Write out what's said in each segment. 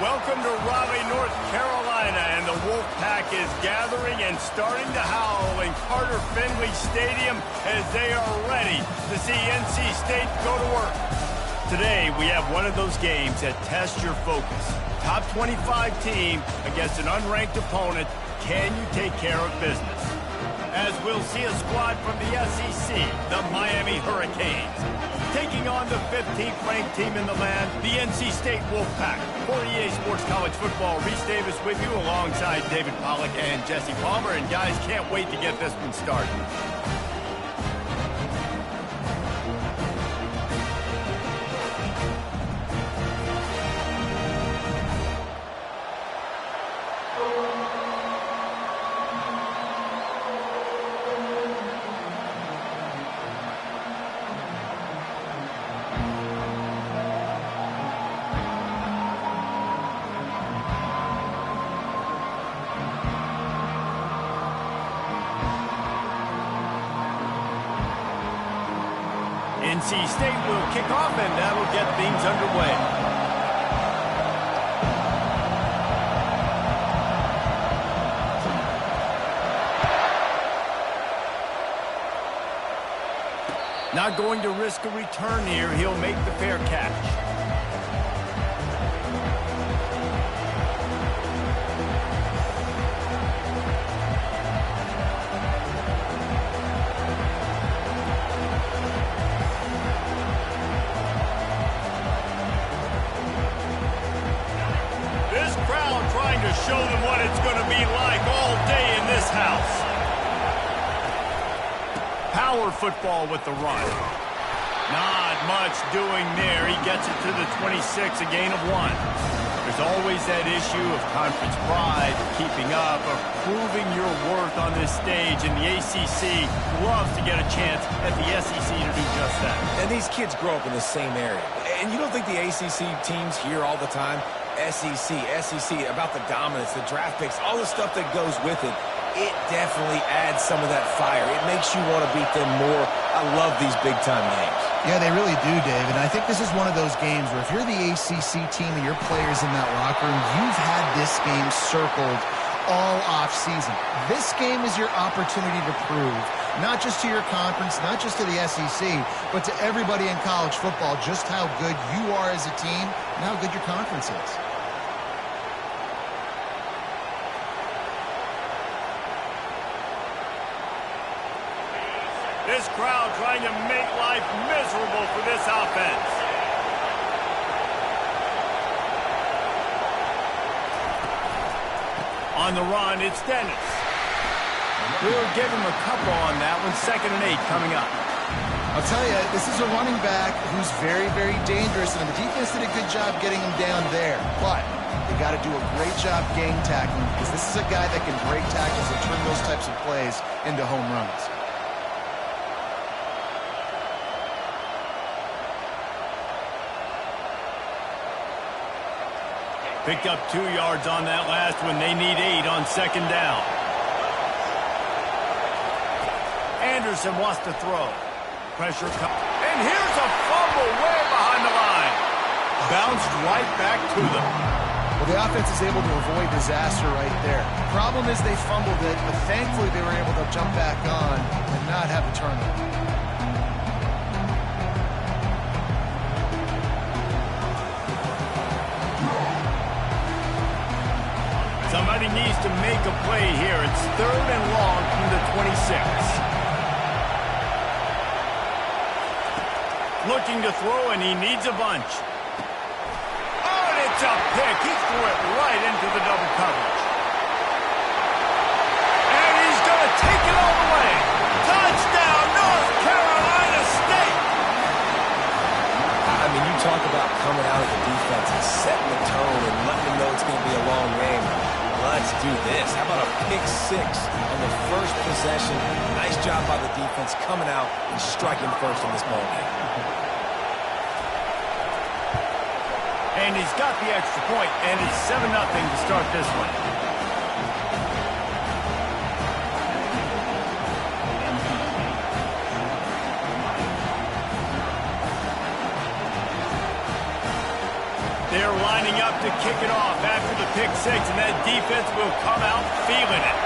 Welcome to Raleigh, North Carolina, and the Wolfpack is gathering and starting to howl in Carter Finley Stadium as they are ready to see NC State go to work. Today, we have one of those games that tests your focus. Top 25 team against an unranked opponent. Can you take care of business? As we'll see a squad from the SEC, the Miami Hurricanes, taking on the 15th ranked team in the land, the NC State Wolfpack. For EA Sports College Football, Reese Davis with you alongside David Pollack and Jesse Palmer. And guys, can't wait to get this one started. NC State will kick off, and that'll get things underway. Not going to risk a return here. He'll make the fair catch. Show them what it's going to be like all day in this house. Power football with the run. Not much doing there. He gets it to the 26, a gain of 1. There's always that issue of conference pride, keeping up, of proving your worth on this stage, and the ACC loves to get a chance at the SEC to do just that. And these kids grow up in the same area. And you don't think the ACC teams hear all the time? SEC, about the dominance, the draft picks, all the stuff that goes with it. It definitely adds some of that fire. It makes you want to beat them more. I love these big-time games. Yeah, they really do, Dave. And I think this is one of those games where if you're the ACC team and your players in that locker room, you've had this game circled all off-season. This game is your opportunity to prove, not just to your conference, not just to the SEC, but to everybody in college football, just how good you are as a team and how good your conference is. This crowd trying to make life miserable for this offense. On the run, it's Dennis. We'll give him a couple on that one. 2nd and 8 coming up. I'll tell you, this is a running back who's very, very dangerous, and the defense did a good job getting him down there. But they got to do a great job gang tackling, because this is a guy that can break tackles and turn those types of plays into home runs. Picked up 2 yards on that last one. They need 8 on 2nd down. Anderson wants to throw. Pressure comes. And here's a fumble way behind the line. Bounced right back to them. Well, the offense is able to avoid disaster right there. Problem is they fumbled it, but thankfully they were able to jump back on and not have a turnover. Somebody needs to make a play here. It's 3rd and long from the 26. Looking to throw, and he needs a bunch. Oh, and it's a pick. He threw it right into the double coverage. And he's going to take it all the way. Touchdown, North Carolina State. I mean, you talk about coming out of the defense and setting the tone and letting them know it's going to be a long game. Let's do this. How about a pick 6 on the first possession? Nice job by the defense coming out and striking first in this ball game. And he's got the extra point, and it's 7-0 to start this one. They're lining up to kick it off after the pick six, and that defense will come out feeling it.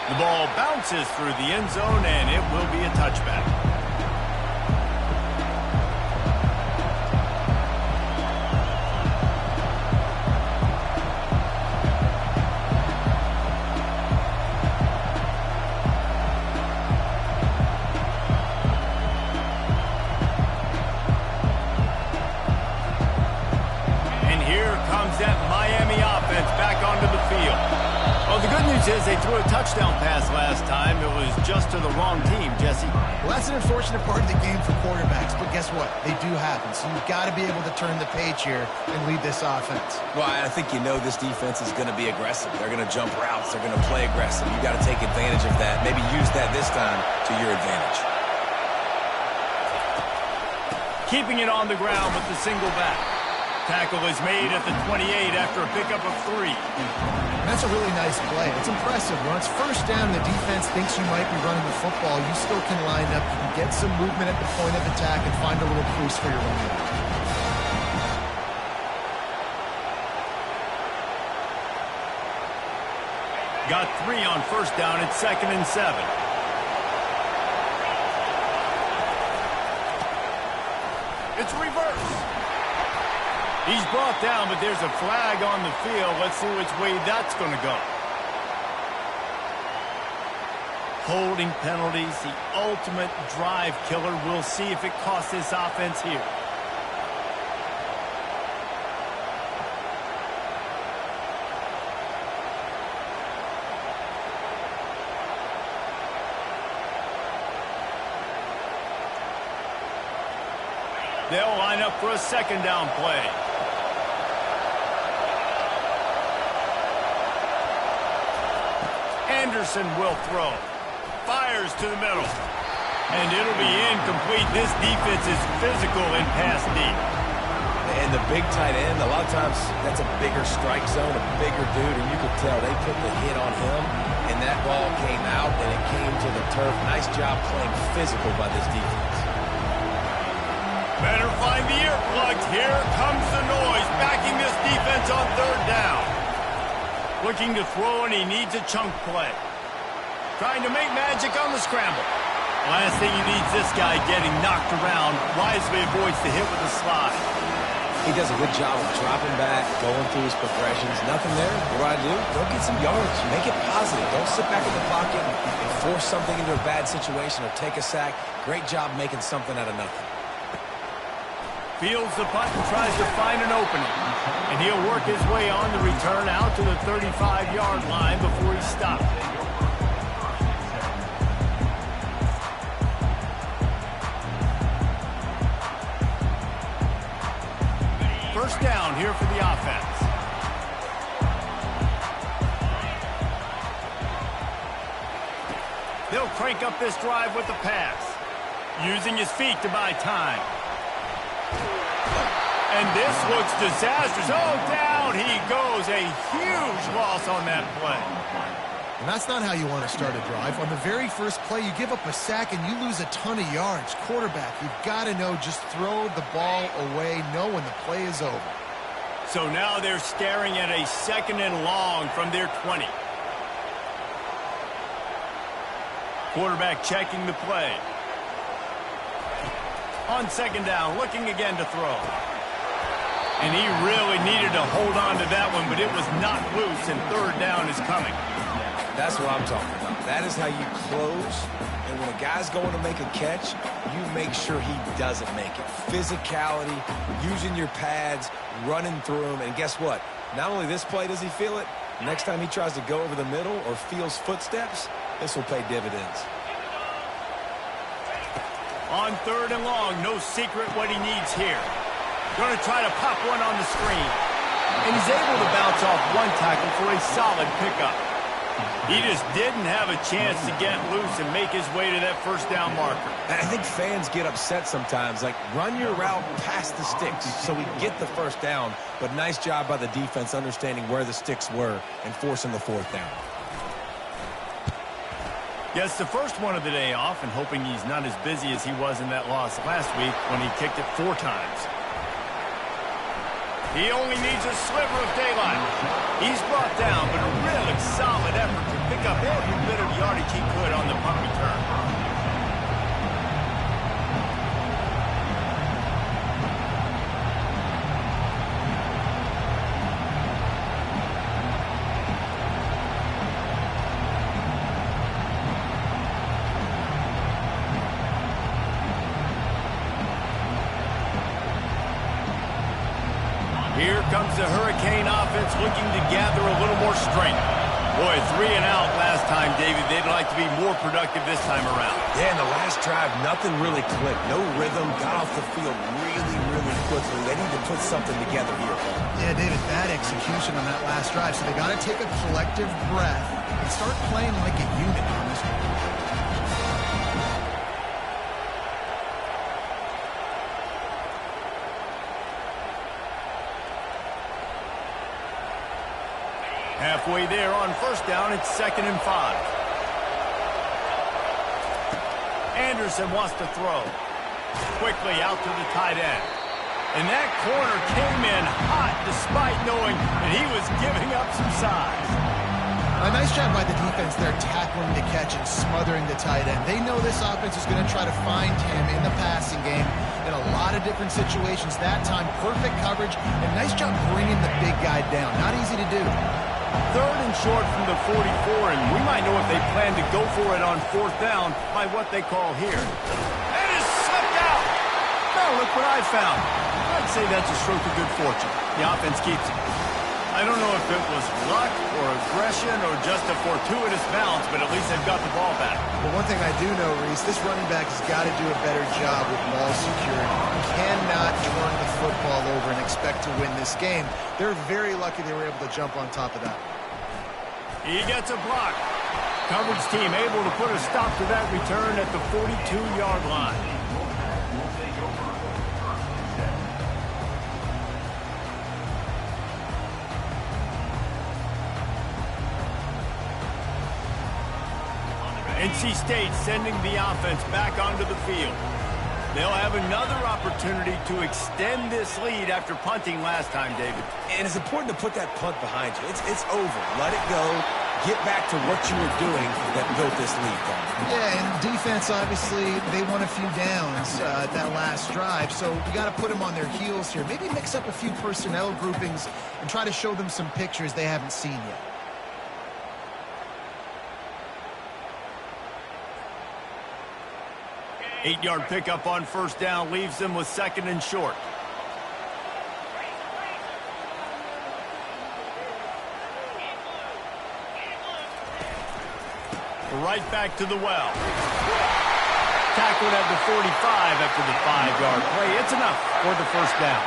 The ball bounces through the end zone, and it will be a touchback. They threw a touchdown pass last time. It was just to the wrong team, Jesse. Well, that's an unfortunate part of the game for quarterbacks, but guess what? They do happen, so you've got to be able to turn the page here and lead this offense. Well, I think you know this defense is going to be aggressive. They're going to jump routes. They're going to play aggressive. You've got to take advantage of that. Maybe use that this time to your advantage. Keeping it on the ground with the single back. Tackle is made at the 28 after a pickup of 3. That's a really nice play. It's impressive. When it's first down, the defense thinks you might be running the football. You still can line up. You can get some movement at the point of attack and find a little crease for your running back. Got 3 on first down. It's 2nd and 7. It's reverse. He's brought down, but there's a flag on the field. Let's see which way that's going to go. Holding penalties, the ultimate drive killer. We'll see if it costs this offense here. They'll line up for a 2nd down play. Anderson will throw. Fires to the middle. And it'll be incomplete. This defense is physical in pass deep. And the big tight end, a lot of times that's a bigger strike zone, a bigger dude, and you could tell they put the hit on him, and that ball came out, and it came to the turf. Nice job playing physical by this defense. Better find the earplugs. Here comes the noise, backing this defense on 3rd down. Looking to throw, and he needs a chunk play. Trying to make magic on the scramble. Last thing he needs this guy getting knocked around. Wisely avoids the hit with a slide. He does a good job of dropping back, going through his progressions. Nothing there. What do? Go get some yards. Make it positive. Don't sit back in the pocket and force something into a bad situation or take a sack. Great job making something out of nothing. Fields the punt and tries to find an opening. And he'll work his way on the return out to the 35-yard line before he stopped. First down here for the offense. They'll crank up this drive with the pass. Using his feet to buy time. And this looks disastrous. Oh, down he goes. A huge loss on that play. And that's not how you want to start a drive. On the very first play, you give up a sack and you lose a ton of yards. Quarterback, you've got to know, just throw the ball away, know when the play is over. So now they're staring at a 2nd and long from their 20. Quarterback checking the play. On 2nd down, looking again to throw. And he really needed to hold on to that one, but it was not loose, and 3rd down is coming. That's what I'm talking about. That is how you close. And when a guy's going to make a catch, you make sure he doesn't make it. Physicality, using your pads, running through him. And guess what? Not only this play does he feel it, next time he tries to go over the middle or feels footsteps, this will pay dividends. On 3rd and long, no secret what he needs here. Going to try to pop one on the screen. And he's able to bounce off one tackle for a solid pickup. He just didn't have a chance to get loose and make his way to that first down marker. And I think fans get upset sometimes. Like, run your route past the sticks so we get the first down. But nice job by the defense understanding where the sticks were and forcing the 4th down. Gets the first one of the day off and hoping he's not as busy as he was in that loss last week when he kicked it 4 times. He only needs a sliver of daylight. He's brought down, but a really solid effort to pick up every bit of yardage he could on the punt return. Here comes the Hurricane offense looking to gather a little more strength. Boy, 3 and out last time, David. They'd like to be more productive this time around. Yeah, in the last drive, nothing really clicked. No rhythm, got off the field really, really quickly. They need to put something together here. Yeah, David, bad execution on that last drive, so they got to take a collective breath and start playing like a unit on this one. Halfway there on first down, it's 2nd and 5. Anderson wants to throw. Quickly out to the tight end. And that corner came in hot despite knowing that he was giving up some size. A nice job by the defense there, tackling the catch and smothering the tight end. They know this offense is going to try to find him in the passing game in a lot of different situations. That time, perfect coverage, and nice job bringing the big guy down. Not easy to do. 3rd and short from the 44, and we might know if they plan to go for it on 4th down by what they call here. And it's slipped out. Now look what I found. I'd say that's a stroke of good fortune. The offense keeps it. I don't know if it was luck or aggression or just a fortuitous bounce, but at least they've got the ball back. But one thing I do know, Reese, this running back has got to do a better job with ball security. You cannot turn the football over and expect to win this game. They're very lucky they were able to jump on top of that. He gets a block. Coverage team able to put a stop to that return at the 42-yard line. NC State sending the offense back onto the field. They'll have another opportunity to extend this lead after punting last time, David. And it's important to put that punt behind you. It's over. Let it go. Get back to what you were doing that built this lead. Yeah, and defense, obviously, they won a few downs that last drive, so you got to put them on their heels here. Maybe mix up a few personnel groupings and try to show them some pictures they haven't seen yet. Eight-yard pickup on first down leaves them with 2nd and short. Right back to the well. Tackled at the 45 after the 5-yard play. It's enough for the first down.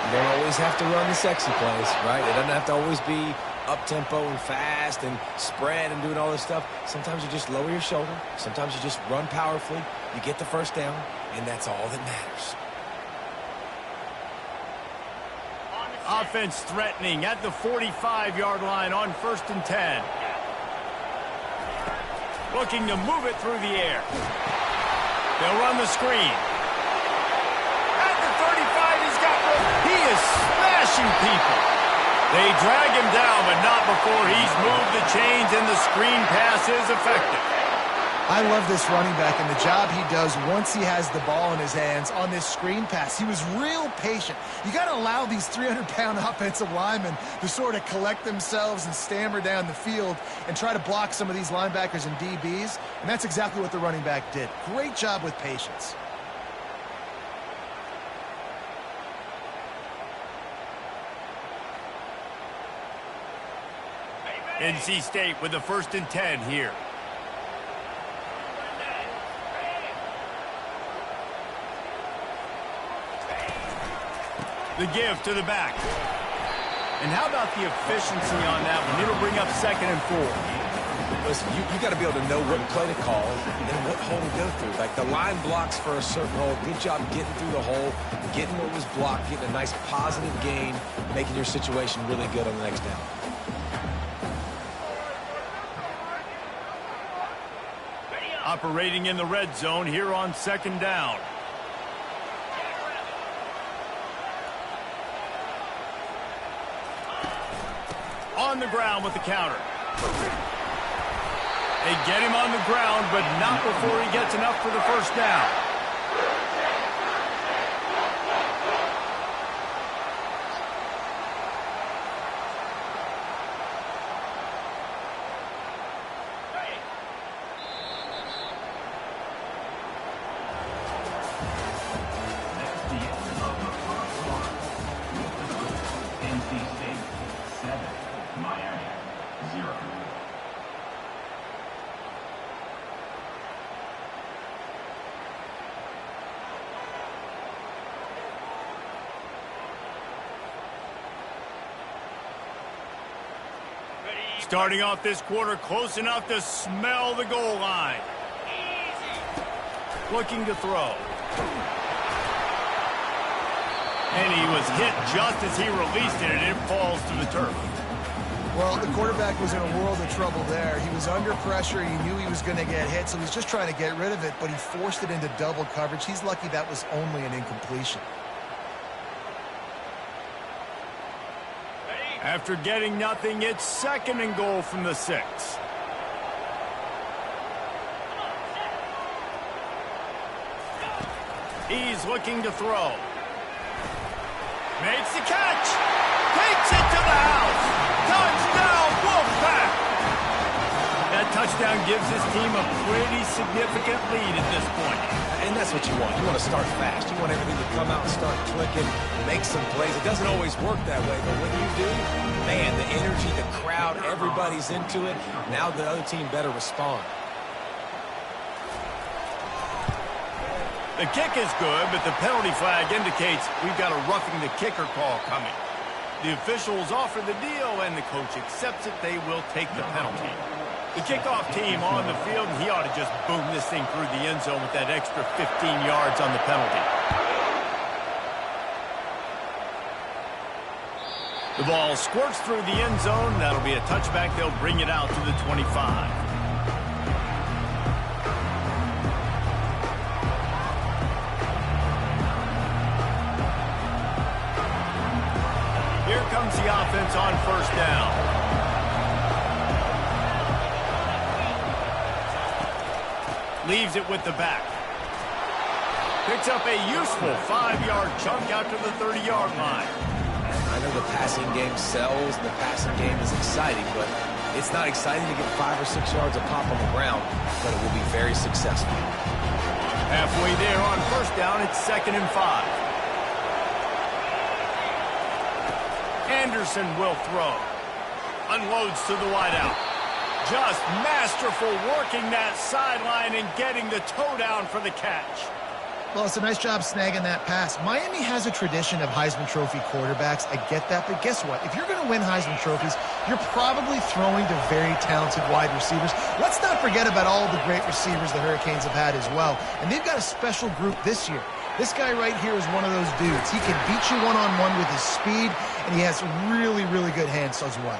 You don't always have to run the sexy plays, right? It doesn't have to always be up-tempo and fast and spread and doing all this stuff. Sometimes you just lower your shoulder. Sometimes you just run powerfully. You get the first down, and that's all that matters. Offense threatening at the 45-yard line on 1st and 10. Looking to move it through the air. They'll run the screen. At the 35, he's got room. He is smashing people. They drag him down, but not before he's moved the chains, and the screen pass is effective. I love this running back and the job he does once he has the ball in his hands on this screen pass. He was real patient. You got to allow these 300-pound offensive linemen to sort of collect themselves and stammer down the field and try to block some of these linebackers and DBs, and that's exactly what the running back did. Great job with patience. NC State with the 1st and 10 here. The give to the back. And how about the efficiency on that one? It'll bring up 2nd and 4. Listen, you got to be able to know what play to call and what hole to go through. Like the line blocks for a certain hole. Good job getting through the hole, getting what was blocked, getting a nice positive gain, making your situation really good on the next down. Operating in the red zone here on 2nd down. On the ground with the counter. They get him on the ground, but not before he gets enough for the first down. Starting off this quarter close enough to smell the goal line. Looking to throw. And he was hit just as he released it, and it falls to the turf. Well, the quarterback was in a world of trouble there. He was under pressure. He knew he was going to get hit, so he's just trying to get rid of it, but he forced it into double coverage. He's lucky that was only an incompletion. After getting nothing, it's 2nd and goal from the 6. He's looking to throw. Makes the catch. Takes it to the house. Touchdown, Wolfpack. That touchdown gives his team a pretty significant lead at this point. And that's what you want. You want to start fast. You want everything to come out and start clicking, make some plays. It doesn't always work that way, but when you do, man, the energy, the crowd, everybody's into it. Now the other team better respond. The kick is good, but the penalty flag indicates we've got a roughing the kicker call coming. The officials offer the deal, and the coach accepts it. They will take the penalty. The kickoff team on the field, and he ought to just boom this thing through the end zone with that extra 15 yards on the penalty. The ball squirts through the end zone. That'll be a touchback. They'll bring it out to the 25. Here comes the offense on 1st down. Leaves it with the back. Picks up a useful 5-yard chunk out to the 30-yard line. I know the passing game sells, the passing game is exciting, but it's not exciting to get 5 or 6 yards a pop on the ground, but it will be very successful. Halfway there on 1st down, it's 2nd and 5. Anderson will throw. Unloads to the wideout. Just masterful working that sideline and getting the toe down for the catch. Well, it's a nice job snagging that pass. Miami has a tradition of Heisman Trophy quarterbacks. I get that, but guess what? If you're going to win Heisman Trophies, you're probably throwing to very talented wide receivers. Let's not forget about all the great receivers the Hurricanes have had as well. And they've got a special group this year. This guy right here is one of those dudes. He can beat you one-on-one with his speed, and he has really, really good hands as well.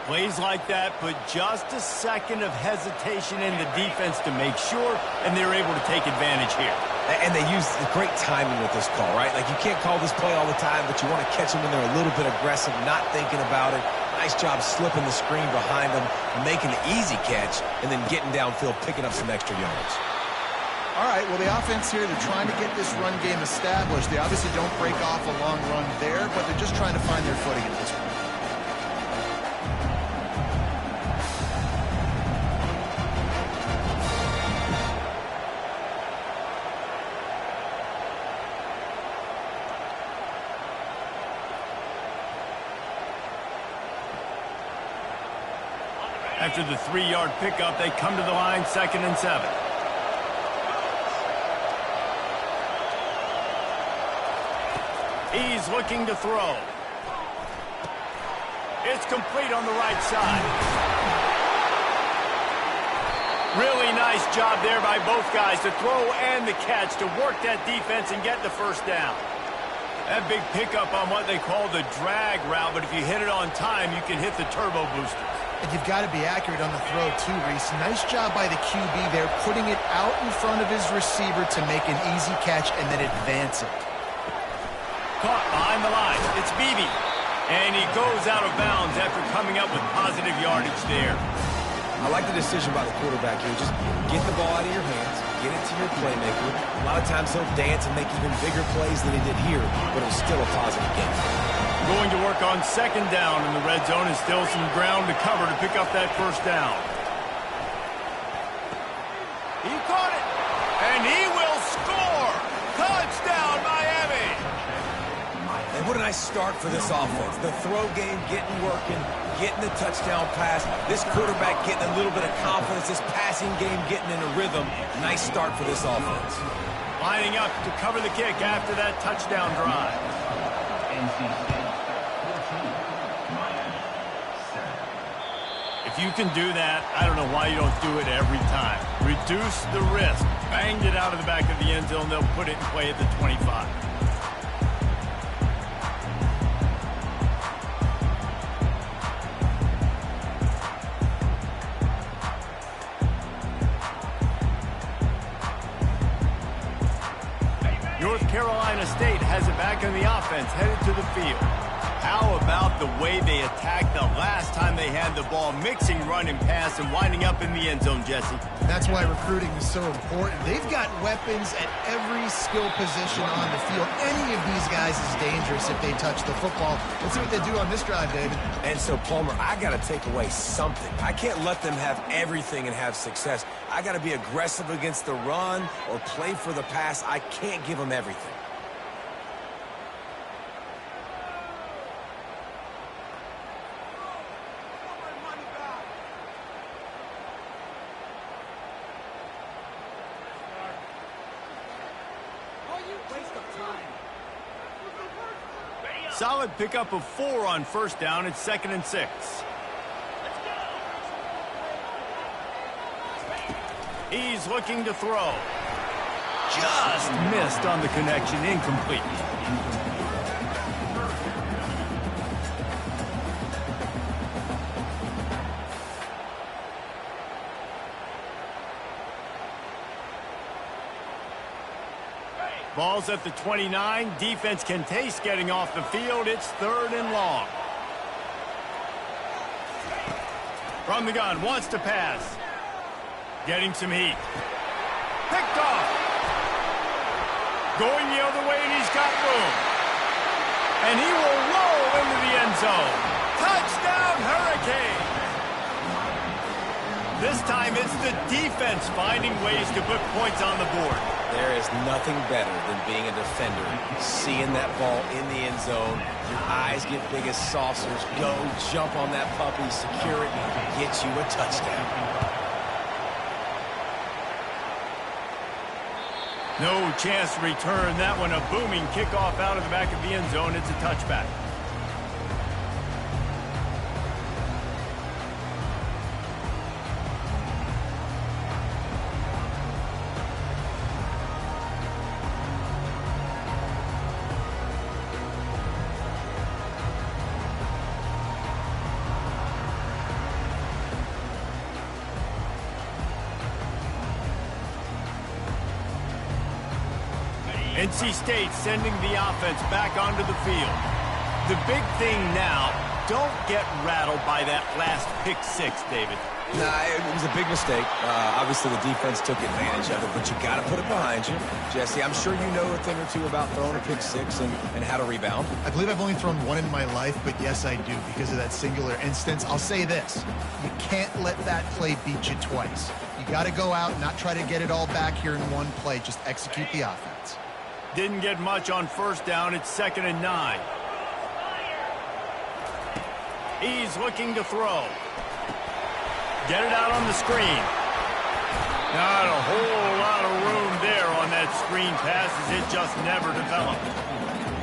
Plays like that put just a second of hesitation in the defense to make sure, and they're able to take advantage here. And they use great timing with this call, right? Like, you can't call this play all the time, but you want to catch them when they're a little bit aggressive, not thinking about it. Nice job slipping the screen behind them, making an easy catch, and then getting downfield, picking up some extra yards. All right, well, the offense here, they're trying to get this run game established. They obviously don't break off a long run there, but they're just trying to find their footing at this point. After the 3-yard pickup, they come to the line, 2nd and 7. He's looking to throw. It's complete on the right side. Really nice job there by both guys to throw and the catch to work that defense and get the first down. That big pickup on what they call the drag route, but if you hit it on time, you can hit the turbo boosters. And you've got to be accurate on the throw, too, Reese. Nice job by the QB there, putting it out in front of his receiver to make an easy catch and then advance it. Caught behind the line. It's Beebe. And he goes out of bounds after coming up with positive yardage there. I like the decision by the quarterback here. Just get the ball out of your hands, get it to your playmaker. A lot of times he'll dance and make even bigger plays than he did here, but it was still a positive game. Going to work on second down in the red zone, and still some ground to cover to pick up that first down. He caught it, and he will score! Touchdown, Miami! And what a nice start for this offense. The throw game getting working, getting the touchdown pass. This quarterback getting a little bit of confidence. This passing game getting in a rhythm. Nice start for this offense. Lining up to cover the kick after that touchdown drive. If you can do that, I don't know why you don't do it every time. Reduce the risk. Banged it out of the back of the end zone. They'll put it in play at the 25. North Carolina State has it back in the offense, headed to the field. How about the way they attacked the last time they had the ball, mixing run and pass and winding up in the end zone, Jesse? That's why recruiting is so important. They've got weapons at every skill position on the field. Any of these guys is dangerous if they touch the football. Let's see what they do on this drive, David. And so, Palmer, I got to take away something. I can't let them have everything and have success. I got to be aggressive against the run or play for the pass. I can't give them everything. Solid pickup of 4 on first down. It's 2nd and 6. He's looking to throw. Just missed on the connection. Incomplete. Ball's at the 29. Defense can taste getting off the field. It's 3rd and long. From the gun, wants to pass. Getting some heat. Picked off. Going the other way, and he's got room. And he will roll into the end zone. Touchdown, Hurricane! This time it's the defense finding ways to put points on the board. There is nothing better than being a defender, seeing that ball in the end zone. Your eyes get big as saucers. Go, jump on that puppy, secure it, get you a touchdown. No chance to return that one. A booming kickoff out of the back of the end zone. It's a touchback. NC State sending the offense back onto the field. The big thing now, don't get rattled by that last pick 6, David. Nah, it was a big mistake. Obviously, the defense took advantage of it, but you got to put it behind you. Jesse, I'm sure you know a thing or two about throwing a pick 6 and how to rebound. I believe I've only thrown one in my life, but yes, I do because of that singular instance. I'll say this. You can't let that play beat you twice. You got to go out and not try to get it all back here in one play. Just execute the offense. Didn't get much on first down. It's 2nd and 9. He's looking to throw. Get it out on the screen. Not a whole lot of room there on that screen passes. It just never developed.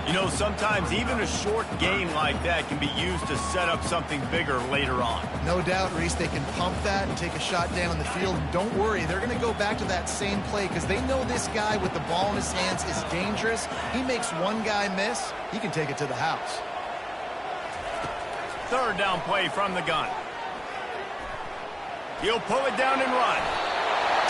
You know, sometimes even a short gain like that can be used to set up something bigger later on. No doubt, Reese, they can pump that and take a shot down the field. And don't worry, they're going to go back to that same play because they know this guy with the ball in his hands is dangerous. He makes one guy miss, he can take it to the house. 3rd down play from the gun. He'll pull it down and run.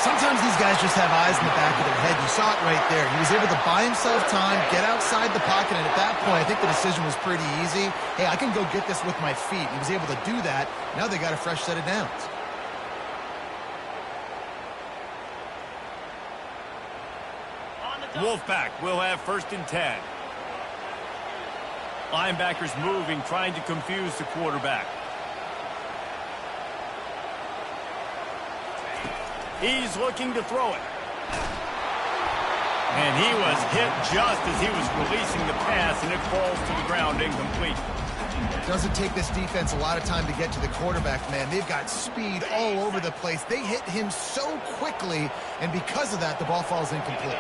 Sometimes these guys just have eyes in the back of their head. You saw it right there. He was able to buy himself time, get outside the pocket, and at that point, I think the decision was pretty easy. Hey, I can go get this with my feet. He was able to do that. Now they got a fresh set of downs. Wolfpack will have 1st and 10. Linebackers moving, trying to confuse the quarterback. He's looking to throw it. And he was hit just as he was releasing the pass, and it falls to the ground incomplete. Doesn't take this defense a lot of time to get to the quarterback, man. They've got speed all over the place. They hit him so quickly, and because of that, the ball falls incomplete.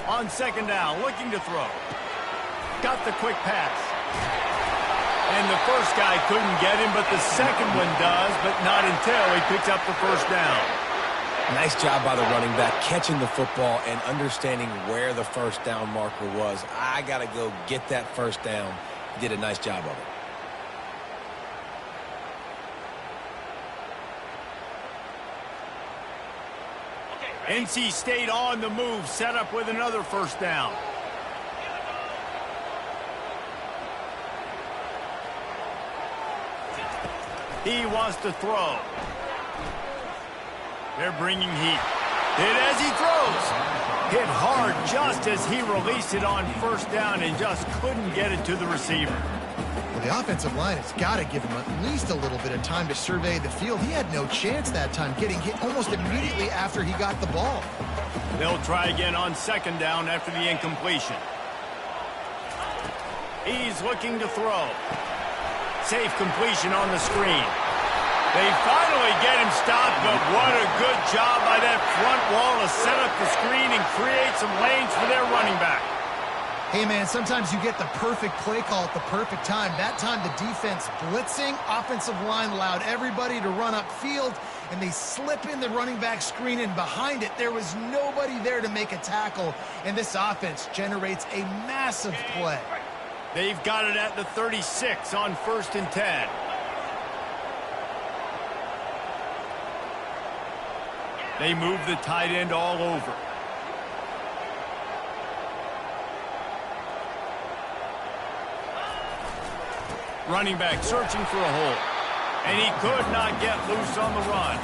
On 2nd down, looking to throw. Got the quick pass. And the first guy couldn't get him, but the second one does, but not until he picks up the 1st down. Nice job by the running back, catching the football and understanding where the 1st down marker was. I got to go get that 1st down. He did a nice job of it. NC State on the move, set up with another 1st down. He wants to throw. They're bringing heat. Hit as he throws. Hit hard just as he released it on 1st down and just couldn't get it to the receiver. Well, the offensive line has got to give him at least a little bit of time to survey the field. He had no chance that time, getting hit almost immediately after he got the ball. They'll try again on 2nd down after the incompletion. He's looking to throw. Safe completion on the screen. They finally get him stopped, but what a good job by that front wall to set up the screen and create some lanes for their running back. Hey, man, sometimes you get the perfect play call at the perfect time. That time the defense blitzing, offensive line allowed everybody to run upfield, and they slip in the running back screen, and behind it there was nobody there to make a tackle, and this offense generates a massive play. They've got it at the 36 on 1st and 10. They move the tight end all over. Running back searching for a hole. And he could not get loose on the run.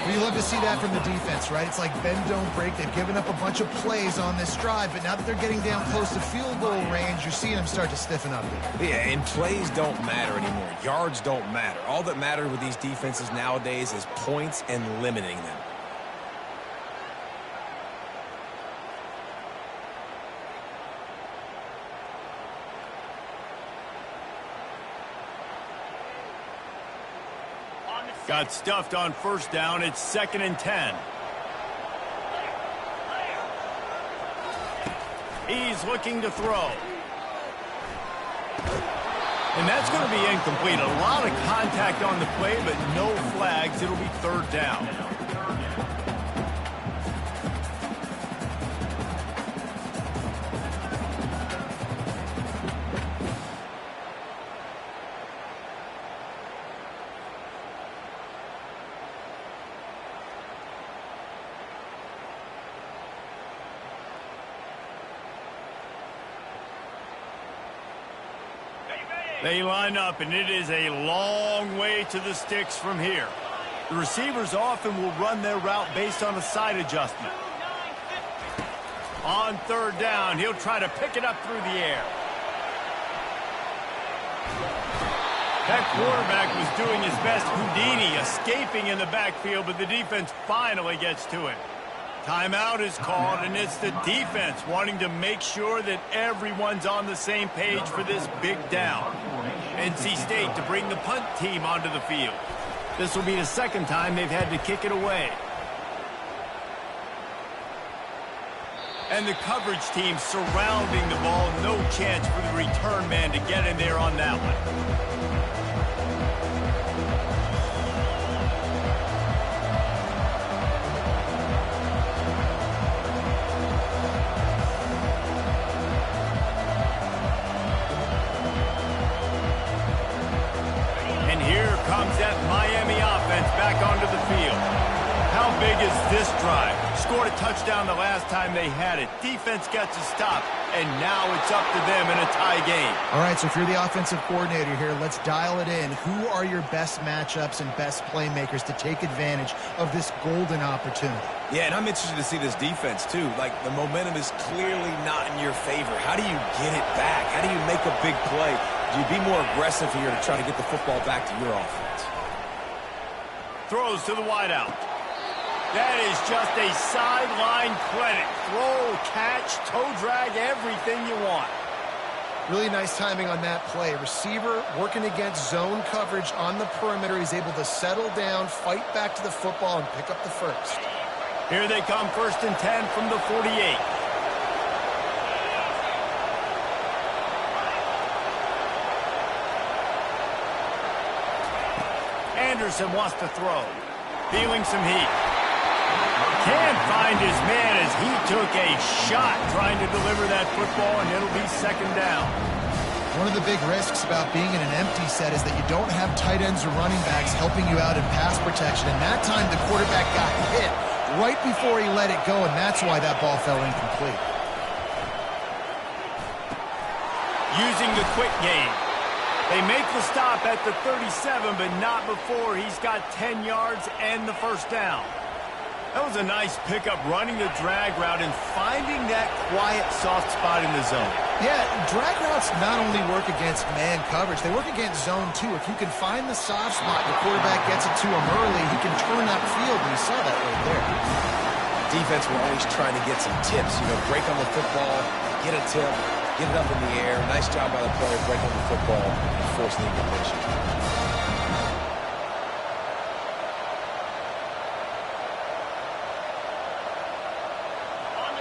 Well, you love to see that from the defense, right? It's like bend, don't break. They've given up a bunch of plays on this drive, but now that they're getting down close to field goal range, you're seeing them start to stiffen up. Yeah, and plays don't matter anymore. Yards don't matter. All that matters with these defenses nowadays is points and limiting them. Got stuffed on 1st down. It's 2nd and 10. He's looking to throw. And that's going to be incomplete. A lot of contact on the play, but no flags. It'll be 3rd down. They line up, and it is a long way to the sticks from here. The receivers often will run their route based on a side adjustment. On 3rd down, he'll try to pick it up through the air. That quarterback was doing his best Houdini, escaping in the backfield, but the defense finally gets to him. Timeout is called, and it's the defense wanting to make sure that everyone's on the same page for this big down. NC State to bring the punt team onto the field. This will be the 2nd time they've had to kick it away. And the coverage team surrounding the ball. No chance for the return man to get in there on that one. big is this drive? Scored a touchdown the last time they had it. Defense gets a stop, and now it's up to them in a tie game. All right, so if you're the offensive coordinator here, let's dial it in. Who are your best matchups and best playmakers to take advantage of this golden opportunity? Yeah, and I'm interested to see this defense, too. Like, the momentum is clearly not in your favor. How do you get it back? How do you make a big play? Do you be more aggressive here to try to get the football back to your offense? Throws to the wideout. That is just a sideline credit. Throw, catch, toe drag, everything you want. Really nice timing on that play. Receiver working against zone coverage on the perimeter. He's able to settle down, fight back to the football, and pick up the first. Here they come, 1st and 10 from the 48. Anderson wants to throw. Feeling some heat. Can't find his man as he took a shot trying to deliver that football, and it'll be 2nd down. One of the big risks about being in an empty set is that you don't have tight ends or running backs helping you out in pass protection. And that time the quarterback got hit right before he let it go, and that's why that ball fell incomplete. Using the quick game. They make the stop at the 37, but not before he's got 10 yards and the 1st down. That was a nice pickup, running the drag route and finding that quiet, soft spot in the zone. Yeah, drag routes not only work against man coverage, they work against zone too. If you can find the soft spot, the quarterback gets it to him early, he can turn that field, and you saw that right there. Defense will always trying to get some tips, break on the football, get a tip, get it up in the air. Nice job by the player breaking the football and forcing the incompletion.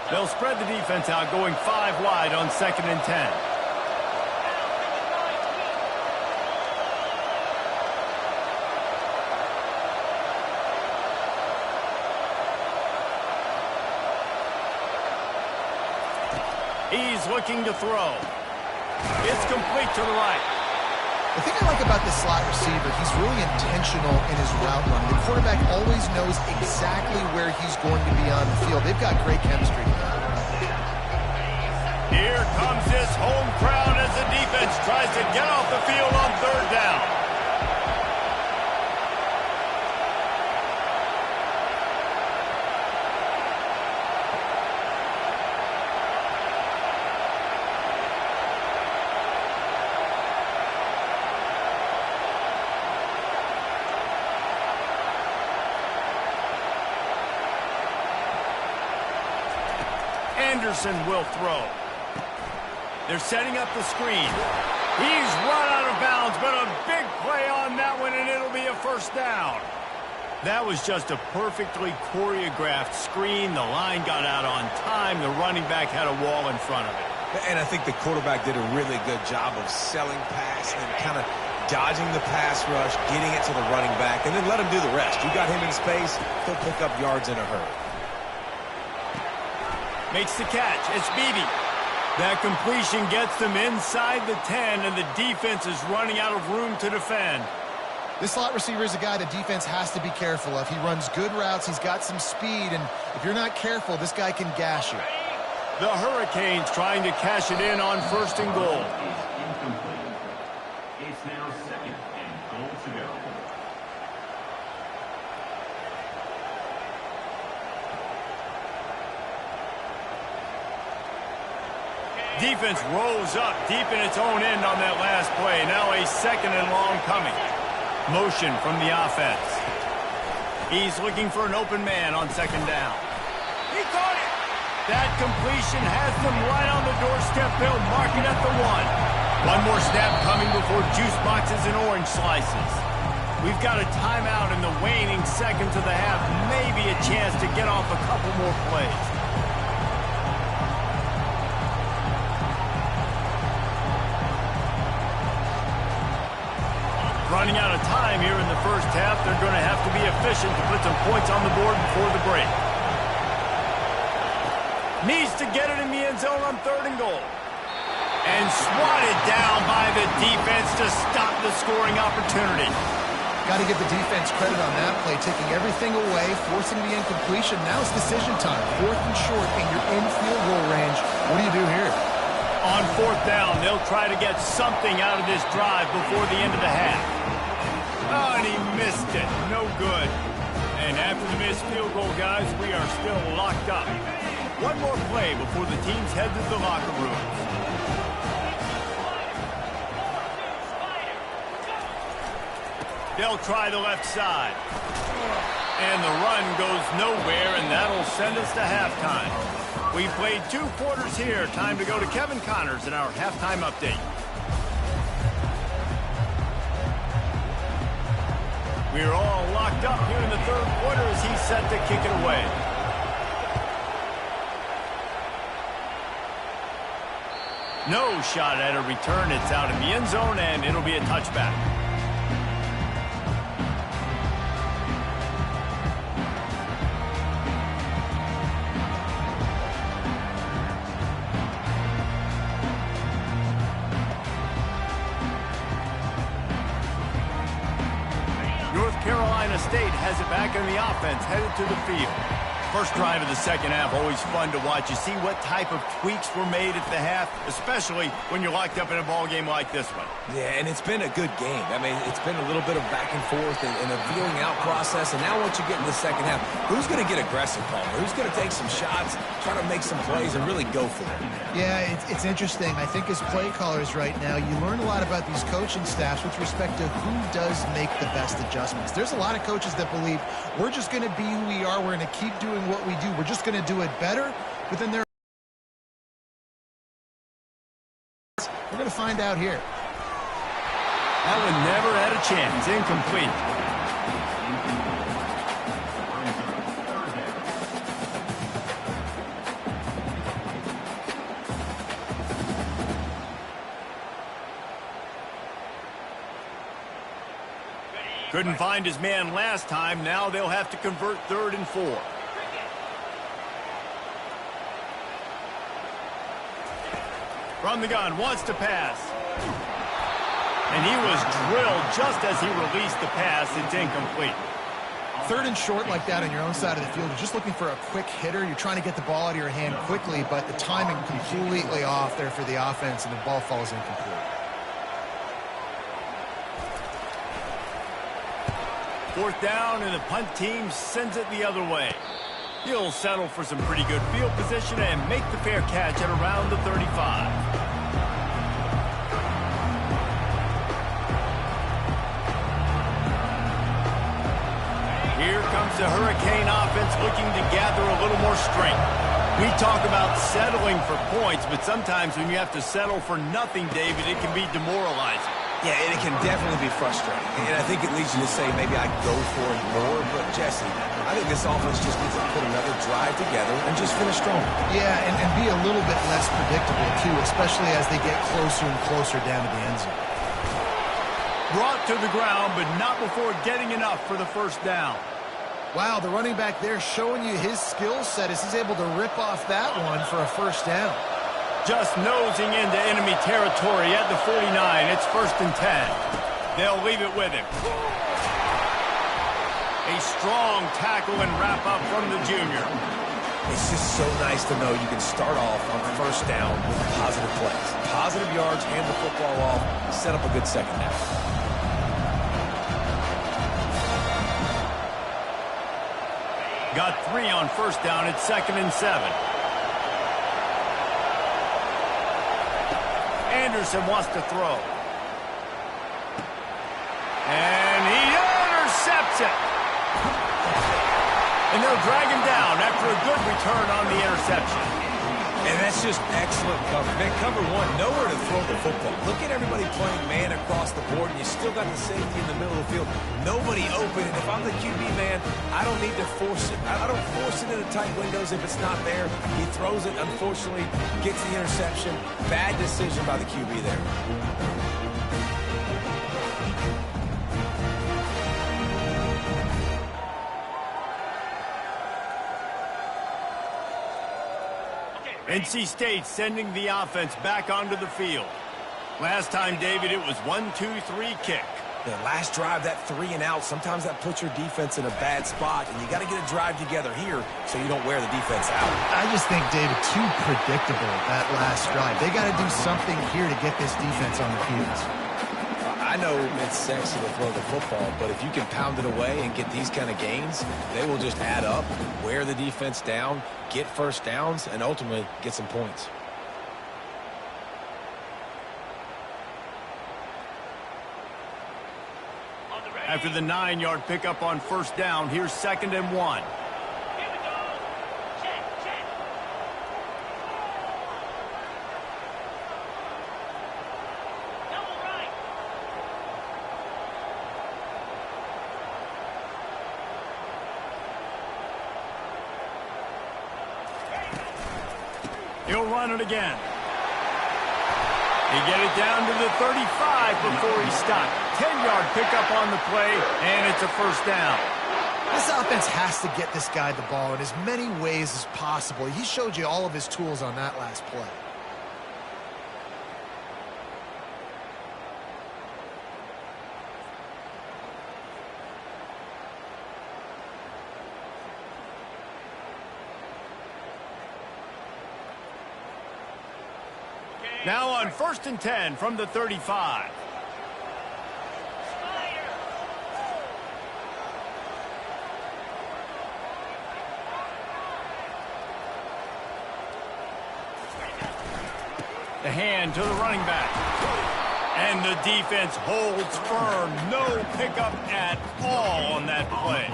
They'll spread the defense out, going 5 wide on 2nd and 10. He's looking to throw. It's complete to the right. The thing I like about this slot receiver, he's really intentional in his route run. The quarterback always knows exactly where he's going to be on the field. They've got great chemistry. Here comes this home crowd as the defense tries to get off the field on 3rd down. Anderson will throw. They're setting up the screen. He's run out of bounds, but a big play on that one, and it'll be a 1st down. That was just a perfectly choreographed screen. The line got out on time. The running back had a wall in front of it. And I think the quarterback did a really good job of selling pass and kind of dodging the pass rush, getting it to the running back, and then let him do the rest. You got him in space, he'll pick up yards in a hurry. Makes the catch. It's Beebe. That completion gets them inside the 10, and the defense is running out of room to defend. This slot receiver is a guy the defense has to be careful of. He runs good routes. He's got some speed, and if you're not careful, this guy can gash you. The Hurricanes trying to cash it in on 1st and goal. It's now 2nd and goal to go. Defense rolls up deep in its own end on that last play. Now a 2nd and long coming. Motion from the offense. He's looking for an open man on 2nd down. He caught it! That completion has them right on the doorstep. They'll mark it at the 1. One more snap coming before juice boxes and orange slices. We've got a timeout in the waning seconds of the half. Maybe a chance to get off a couple more plays. Running out of time here in the 1st half. They're going to have to be efficient to put some points on the board before the break. Needs to get it in the end zone on 3rd and goal. And swatted down by the defense to stop the scoring opportunity. Got to give the defense credit on that play, taking everything away, forcing the incompletion. Now it's decision time. 4th and short, and you're in field goal range. What do you do here? On 4th down, they'll try to get something out of this drive before the end of the half. Oh, and he missed it. No good. And after the missed field goal, guys, we are still locked up. One more play before the teams head to the locker rooms. They'll try the left side. And the run goes nowhere, and that'll send us to halftime. We played 2 quarters here. Time to go to Kevin Connors in our halftime update. We're all locked up here in the 3rd quarter as he's set to kick it away. No shot at a return. It's out in the end zone, and it'll be a touchback. Carolina State has it back in the offense, headed to the field. First drive of the second half, always fun to watch. You see what type of tweaks were made at the half, especially when you're locked up in a ball game like this one. Yeah, and it's been a good game. I mean, it's been a little bit of back and forth and a feeling out process. And now once you get in the second half, who's going to get aggressive, Palmer? Who's going to take some shots, try to make some plays, and really go for it? Yeah, it's interesting. I think as play callers right now, you learn a lot about these coaching staffs with respect to who does make the best adjustments. There's a lot of coaches that believe we're just going to be who we are. We're going to keep doing what we do. We're just going to do it better. But then we're going to find out here. That one never had a chance. Incomplete. Couldn't find his man last time. Now they'll have to convert 3rd and 4. From the gun, wants to pass. And he was drilled just as he released the pass. It's incomplete. 3rd and short like that on your own side of the field. You're just looking for a quick hitter. You're trying to get the ball out of your hand quickly, but the timing completely off there for the offense, and the ball falls incomplete. Fourth down, and the punt team sends it the other way. He'll settle for some pretty good field position and make the fair catch at around the 35. Here comes the Hurricane offense looking to gather a little more strength. We talk about settling for points, but sometimes when you have to settle for nothing, David, it can be demoralizing. Yeah, and it can definitely be frustrating. And I think it leads you to say maybe I go for it more. But, Jesse, I think this offense just needs to put another drive together and just finish strong. Yeah, and be a little bit less predictable, too, especially as they get closer and closer down to the end zone. Brought to the ground, but not before getting enough for the first down. Wow, the running back there showing you his skill set as he's able to rip off that one for a first down. Just nosing into enemy territory at the 49. It's 1st and 10. They'll leave it with him. A strong tackle and wrap up from the junior. It's just so nice to know you can start off on first down with positive plays. Positive yards, hand the football off, set up a good second half. Got 3 on first down. It's 2nd and 7. Anderson wants to throw. And he intercepts it. And they'll drag him down after a good return on the interception. And that's just excellent cover. Man, cover one, nowhere to throw the football. Look at everybody playing man across the board, and you still got the safety in the middle of the field. Nobody open, and if I'm the QB man, I don't need to force it. I don't force it into tight windows if it's not there. He throws it, unfortunately, gets the interception. Bad decision by the QB there. NC State sending the offense back onto the field. Last time, David, it was 1-2-3 kick. The last drive, that 3 and out, sometimes that puts your defense in a bad spot, and you got to get a drive together here so you don't wear the defense out. I just think, David, too predictable that last drive. They got to do something here to get this defense on their heels. I know it's sexy to throw the football, but if you can pound it away and get these kind of gains, they will just add up, wear the defense down, get first downs, and ultimately get some points. After the 9-yard pickup on first down, here's 2nd and 1. Here we go. Check. Double right. He'll run it again. He get it down to the 35 before he stopped. 10-yard pickup on the play, and it's a first down. This offense has to get this guy the ball in as many ways as possible. He showed you all of his tools on that last play. Now on 1st and 10 from the 35. The hand to the running back. And the defense holds firm. No pickup at all on that play.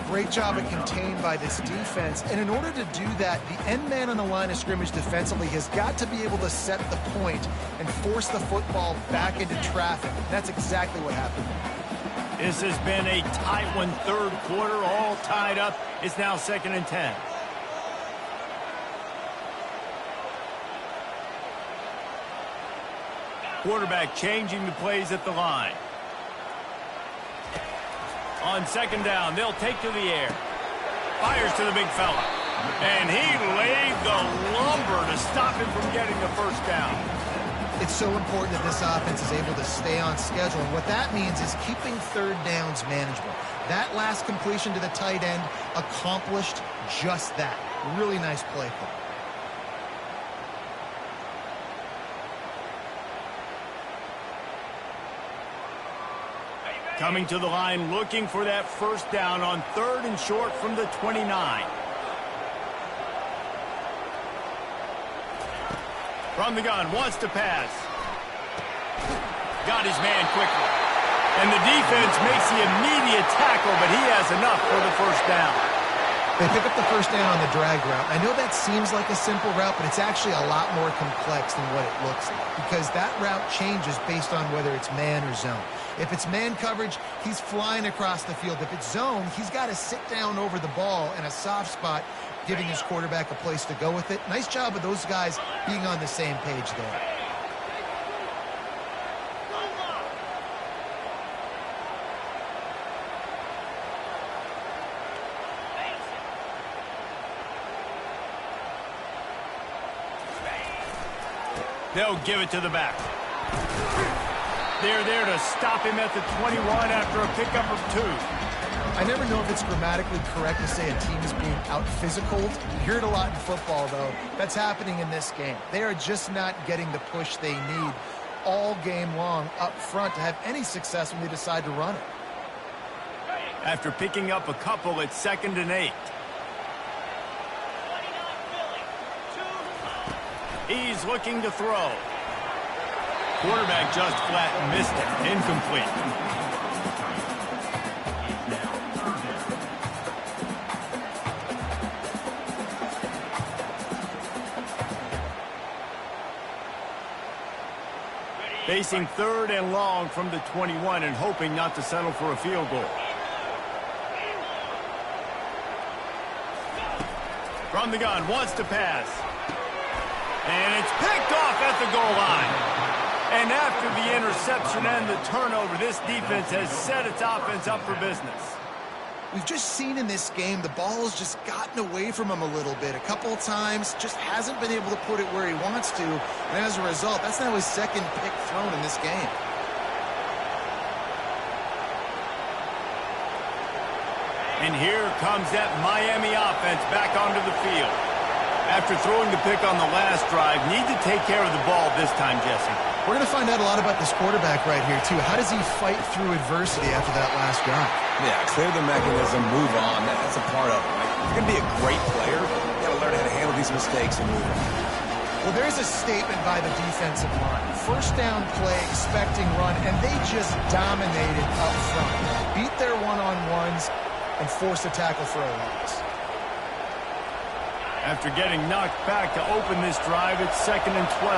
Great job of contained by this defense. And in order to do that, the end man on the line of scrimmage defensively has got to be able to set the point and force the football back into traffic. That's exactly what happened. This has been a tight one, 3rd quarter, all tied up. It's now 2nd and 10. Quarterback changing the plays at the line. On 2nd down, they'll take to the air. Fires to the big fella. And he laid the lumber to stop him from getting the first down. It's so important that this offense is able to stay on schedule. And what that means is keeping 3rd downs manageable. That last completion to the tight end accomplished just that. Really nice play call. Coming to the line, looking for that first down on 3rd and short from the 29. From the gun, wants to pass. Got his man quickly. And the defense makes the immediate tackle, but he has enough for the first down. They pick up the first down on the drag route. I know that seems like a simple route, but it's actually a lot more complex than what it looks like because that route changes based on whether it's man or zone. If it's man coverage, he's flying across the field. If it's zone, he's got to sit down over the ball in a soft spot, giving his quarterback a place to go with it. Nice job of those guys being on the same page there. They'll give it to the back. They're there to stop him at the 21 after a pickup of 2. I never know if it's grammatically correct to say a team is being out-physicaled. You hear it a lot in football, though. That's happening in this game. They are just not getting the push they need all game long up front to have any success when they decide to run it. After picking up a couple, it's 2nd and 8. He's looking to throw. Quarterback just flat missed it. Incomplete. Facing 3rd and long from the 21 and hoping not to settle for a field goal. From the gun, wants to pass. And it's picked off at the goal line. And after the interception and the turnover, this defense has set its offense up for business. We've just seen in this game the ball has just gotten away from him a little bit. A couple of times, just hasn't been able to put it where he wants to. And as a result, that's now his 2nd pick thrown in this game. And here comes that Miami offense back onto the field. After throwing the pick on the last drive, need to take care of the ball this time, Jesse. We're going to find out a lot about this quarterback right here, too. How does he fight through adversity after that last drive? Yeah, clear the mechanism, move on. That's a part of it, right? If you're going to be a great player, you got to learn how to handle these mistakes and move on. Well, there's a statement by the defensive line. First down play, expecting run, and they just dominated up front. Beat their one-on-ones and forced a tackle for a loss. After getting knocked back to open this drive, it's 2nd and 12.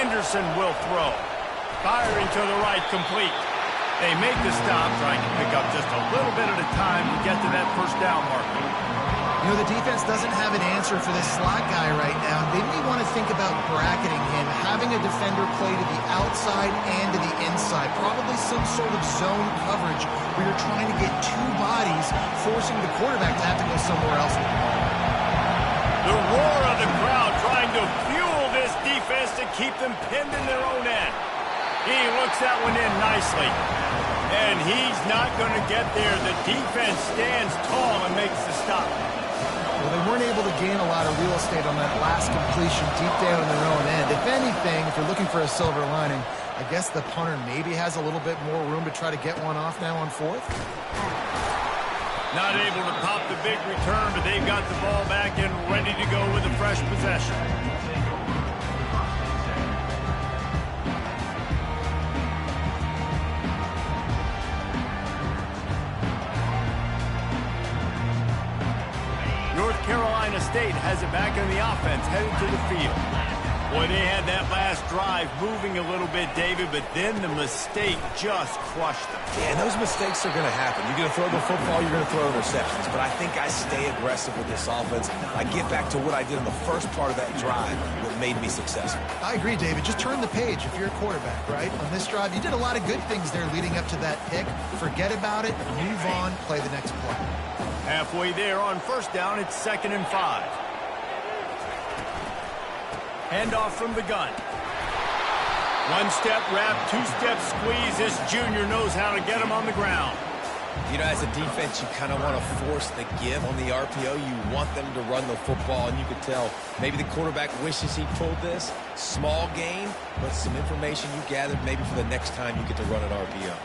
Anderson will throw. Firing to the right, complete. They make the stop, trying to pick up just a little bit at a time to get to that first down marker. You know, the defense doesn't have an answer for this slot guy right now. They may want to think about bracketing him, having a defender play to the outside and to the inside. Probably some sort of zone coverage where you're trying to get two bodies, forcing the quarterback to have to go somewhere else with the ball. The roar of the crowd trying to fuel this defense to keep them pinned in their own end. He looks that one in nicely. And he's not going to get there. The defense stands tall and makes the stop. Well, they weren't able to gain a lot of real estate on that last completion deep down in their own end. If anything, if you're looking for a silver lining, I guess the punter maybe has a little bit more room to try to get one off now on 4th. Not able to pop the big return, but they've got the ball back and ready to go with a fresh possession. North Carolina State has it back in the offense, headed to the field. Boy, they had that last drive moving a little bit, David, but then the mistake just crushed them. Yeah, and those mistakes are going to happen. You're going to throw the football, you're going to throw interceptions. But I think I stay aggressive with this offense. I get back to what I did in the first part of that drive that made me successful. I agree, David. Just turn the page if you're a quarterback, right? On this drive, you did a lot of good things there leading up to that pick. Forget about it, move on, play the next play. Halfway there on first down, it's 2nd and 5. Handoff from the gun. One-step wrap, two-step squeeze. This junior knows how to get him on the ground. You know, as a defense, you kind of want to force the give on the RPO. You want them to run the football, and you could tell maybe the quarterback wishes he pulled this. Small gain, but some information you gathered maybe for the next time you get to run an RPO.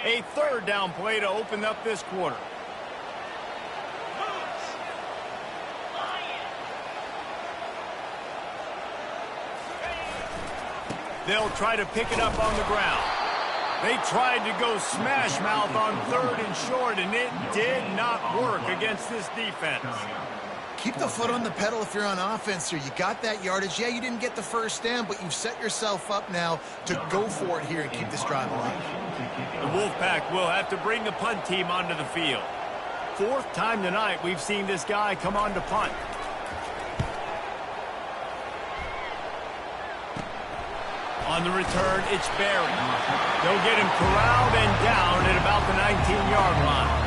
A third down play to open up this quarter. They'll try to pick it up on the ground. They tried to go smash mouth on 3rd and short, and it did not work against this defense. Keep the foot on the pedal if you're on offense here. You got that yardage. Yeah, you didn't get the first down, but you've set yourself up now to go for it here and keep this drive alive. The Wolfpack will have to bring the punt team onto the field. 4th time tonight we've seen this guy come on to punt. On the return, it's Barry. They'll get him corralled and down at about the 19-yard line.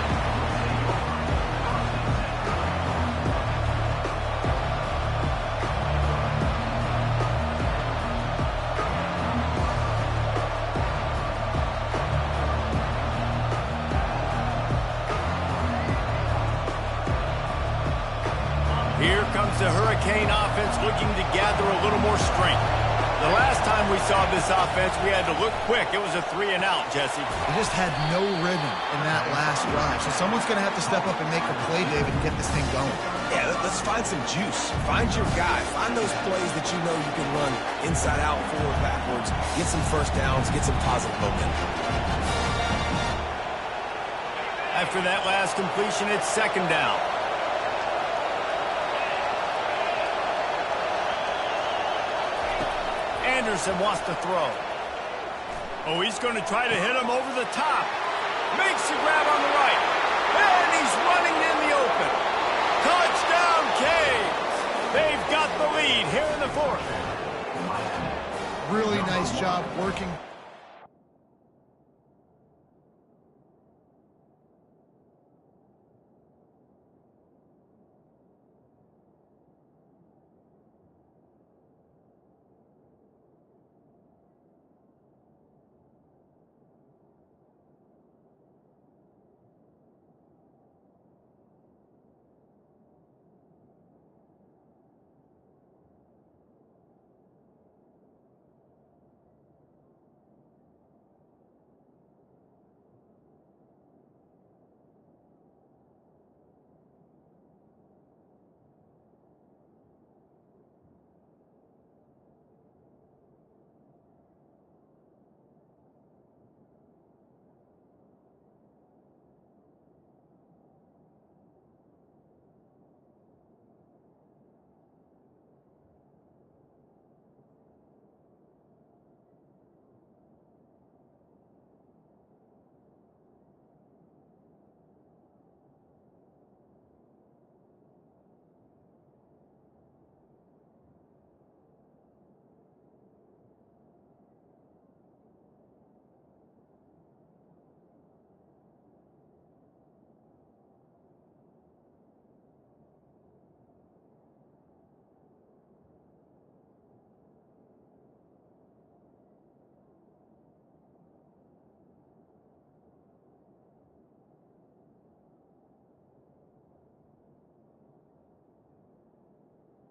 Here comes the Hurricane offense looking to gather a little more strength. The last time we saw this offense, we had to look quick. It was a 3-and-out, Jesse. They just had no rhythm in that last drive. So someone's going to have to step up and make a play, David, and get this thing going. Yeah, let's find some juice. Find your guy. Find those plays that you know you can run inside out, forward, backwards. Get some first downs. Get some positive momentum. After that last completion, it's 2nd down. Anderson wants to throw. Oh, he's going to try to hit him over the top. Makes the grab on the right. And he's running in the open. Touchdown, Canes. They've got the lead here in the fourth. Really nice job working.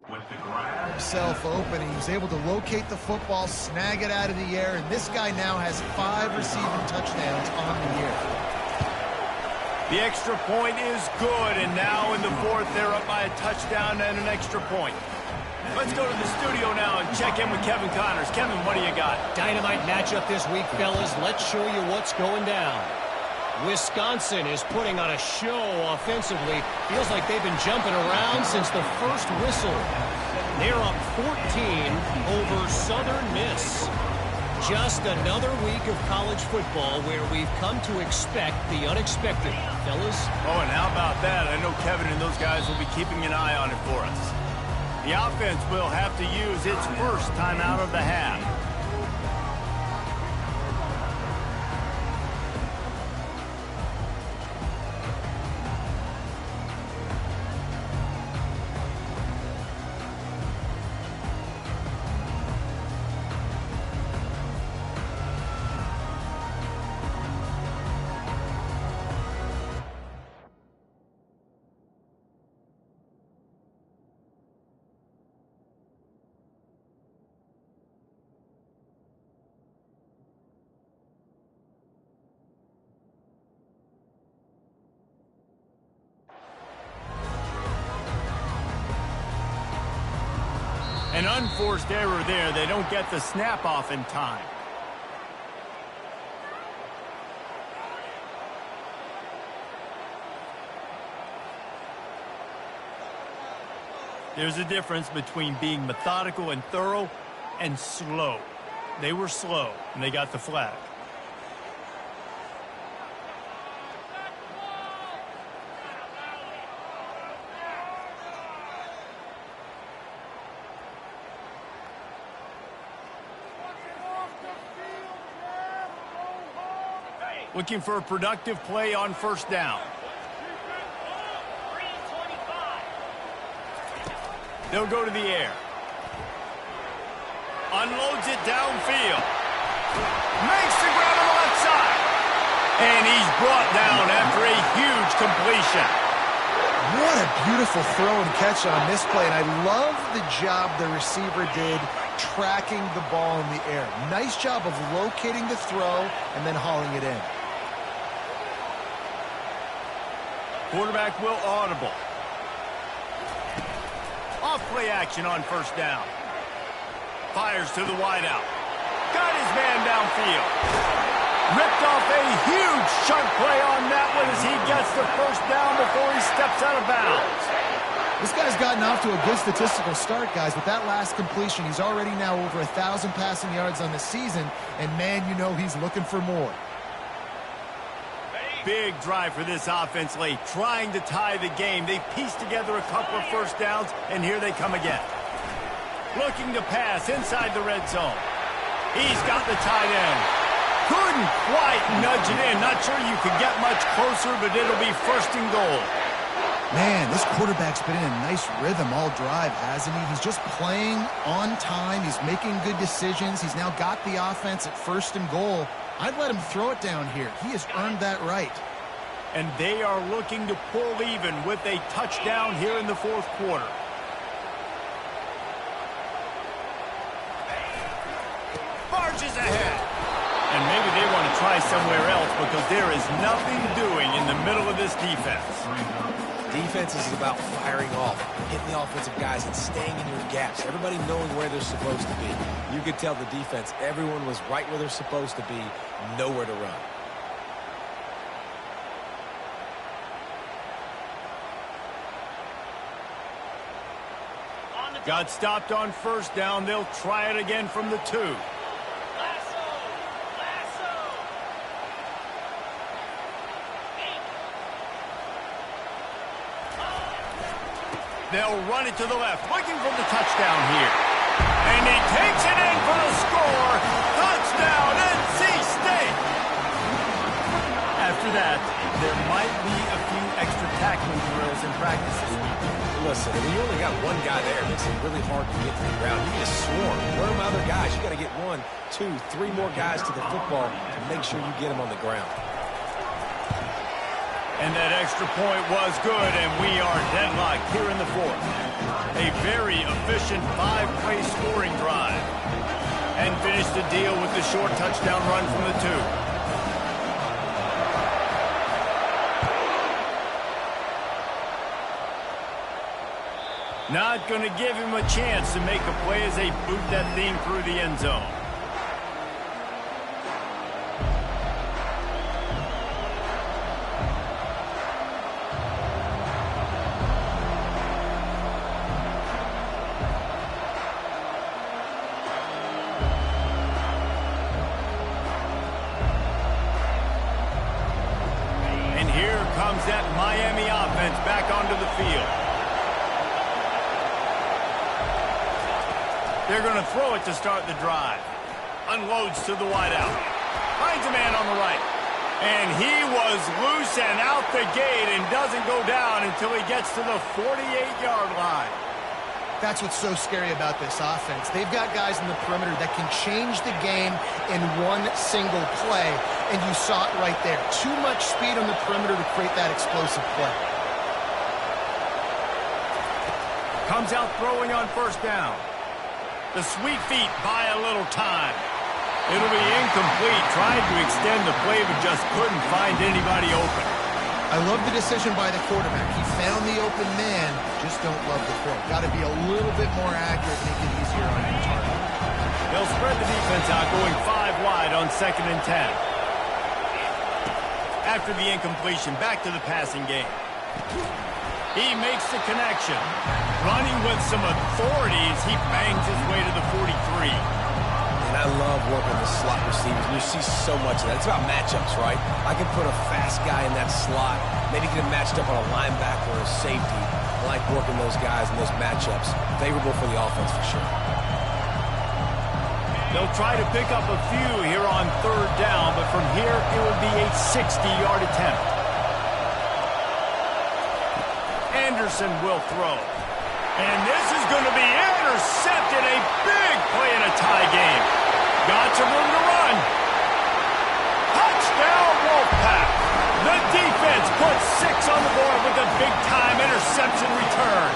With the grab. Himself open. He was able to locate the football, snag it out of the air, and this guy now has 5 receiving touchdowns on the year. The extra point is good, and now in the fourth, they're up by a touchdown and an extra point. Let's go to the studio now and check in with Kevin Connors. Kevin, what do you got? Dynamite matchup this week, fellas. Let's show you what's going down. Wisconsin is putting on a show offensively. Feels like they've been jumping around since the first whistle. They're up 14 over Southern Miss. Just another week of college football where we've come to expect the unexpected, fellas. Oh, and how about that? I know Kevin and those guys will be keeping an eye on it for us. The offense will have to use its first timeout of the half. An unforced error there. They don't get the snap off in time. There's a difference between being methodical and thorough and slow. They were slow, and they got the flag. Looking for a productive play on first down. 325. They'll go to the air. Unloads it downfield. Makes the grab on the left side. And he's brought down after a huge completion. What a beautiful throw and catch on this play, and I love the job the receiver did tracking the ball in the air. Nice job of locating the throw and then hauling it in. Quarterback will audible. Off play action on first down. Fires to the wideout. Got his man downfield. Ripped off a huge chunk play on that one as he gets the first down before he steps out of bounds. This guy's gotten off to a good statistical start, guys. With that last completion, he's already now over 1,000 passing yards on the season, and man, you know he's looking for more. Big drive for this offense late, trying to tie the game. They pieced together a couple of first downs, and here they come again. Looking to pass inside the red zone. He's got the tight end. Couldn't quite nudge it in. Not sure you could get much closer, but it'll be first and goal. Man, this quarterback's been in a nice rhythm all drive, hasn't he? He's just playing on time. He's making good decisions. He's now got the offense at first and goal. I'd let him throw it down here. He has earned that right. And they are looking to pull even with a touchdown here in the fourth quarter. Barges ahead. And maybe they want to try somewhere else because there is nothing doing in the middle of this defense. Defense is about firing off, hitting the offensive guys, and staying in your gaps. Everybody knowing where they're supposed to be. You could tell the defense, everyone was right where they're supposed to be, nowhere to run. Got stopped on first down. They'll try it again from the 2. They'll run it to the left, looking for the touchdown here. And he takes it in for the score. Touchdown, NC State! After that, there might be a few extra tackling drills in practice this week. Listen, when you only got one guy there, it makes it really hard to get to the ground. You need a swarm. Where are my other guys? You got to get 1, 2, 3 more guys to the football to make sure you get them on the ground. And that extra point was good, and we are deadlocked here in the fourth. A very efficient 5-play scoring drive. And finished the deal with the short touchdown run from the 2. Not going to give him a chance to make a play as they boot that thing through the end zone. Comes that Miami offense back onto the field. They're going to throw it to start the drive. Unloads to the wideout. Finds a man on the right. And he was loose and out the gate and doesn't go down until he gets to the 48-yard line. That's what's so scary about this offense. They've got guys in the perimeter that can change the game in one single play, and you saw it right there. Too much speed on the perimeter to create that explosive play. Comes out throwing on first down. The sweet feet buy a little time. It'll be incomplete. Tried to extend the play, but just couldn't find anybody open. I love the decision by the quarterback. He found the open man, just don't love the throw. Got to be a little bit more accurate, make it easier on your target. They'll spread the defense out, going 5 wide on 2nd and 10. After the incompletion, back to the passing game. He makes the connection. Running with some authorities, he bangs his way to the 43. And I love working the slot receivers. You see so much of that. It's about matchups, right? I can put a fast guy in that slot, maybe get him matched up on a linebacker or a safety. I like working those guys in those matchups. Favorable for the offense for sure. They'll try to pick up a few here on 3rd down, but from here it will be a 60-yard attempt. Anderson will throw. And this is going to be intercepted. A big play in a tie game. Got some room to run. Touchdown, Wolfpack. The defense puts 6 on the board with a big-time interception return.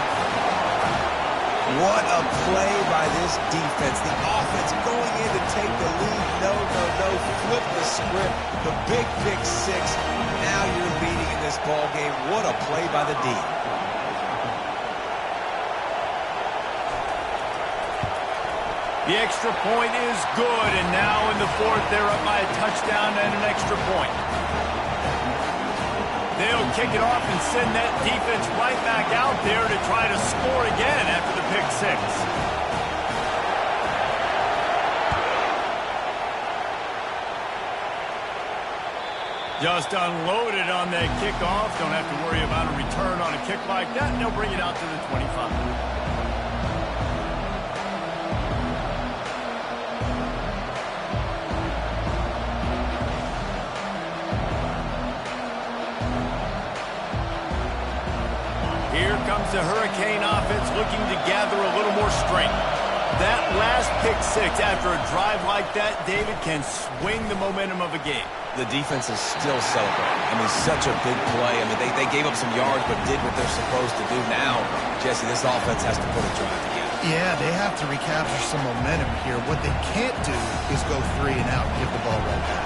What a play by this defense. The offense going in to take the lead. No. Flip the script. The big pick 6. Now you're leading in this ball game. What a play by the D. The extra point is good, and now in the 4th, they're up by a touchdown and an extra point. They'll kick it off and send that defense right back out there to try to score again after the pick six. Just unloaded on that kickoff. Don't have to worry about a return on a kick like that, and they'll bring it out to the 25. Here comes the Hurricane offense looking to gather a little more strength. That last pick six after a drive like that, David, can swing the momentum of a game. The defense is still celebrating. I mean, such a big play. I mean, they gave up some yards but did what they're supposed to do. Now, Jesse, this offense has to put a drive together. Yeah, they have to recapture some momentum here. What they can't do is go 3 and out and give the ball right back.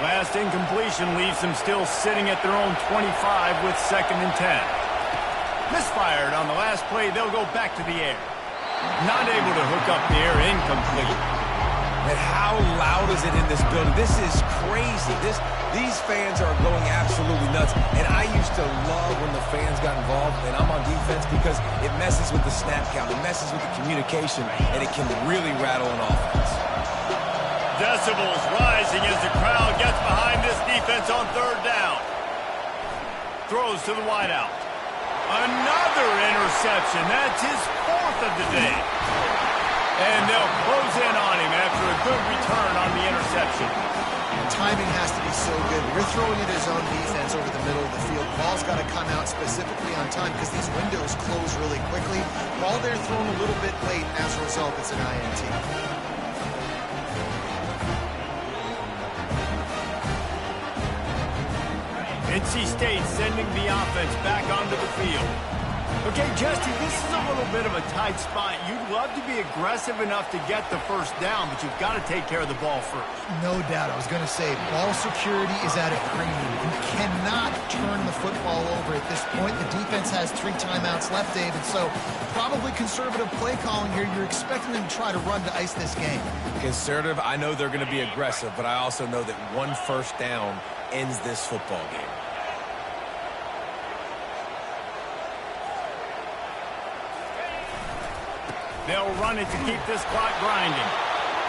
Last incompletion leaves them still sitting at their own 25 with 2nd and 10. Misfired on the last play. They'll go back to the air. Not able to hook up the air, incomplete. And how loud is it in this building? This is crazy. These fans are going absolutely nuts. And I used to love when the fans got involved, and I'm on defense because it messes with the snap count. It messes with the communication, and it can really rattle an offense. Decibels rising as the crowd gets behind this defense on 3rd down. Throws to the wideout. Another interception. That's his 4th of the day. And they'll close in on him after a good return on the interception. Timing has to be so good. You're throwing it his own defense over the middle of the field. Ball's got to come out specifically on time because these windows close really quickly. Ball there thrown a little bit late. As a result, it's an INT. NC State sending the offense back onto the field. Okay, Justy, this is a little bit of a tight spot. You'd love to be aggressive enough to get the first down, but you've got to take care of the ball first. No doubt. I was going to say, ball security is at a premium. You cannot turn the football over at this point. The defense has 3 timeouts left, David, so probably conservative play calling here. You're expecting them to try to run to ice this game. Conservative, I know they're going to be aggressive, but I also know that 1 first down ends this football game. They'll run it to keep this clock grinding.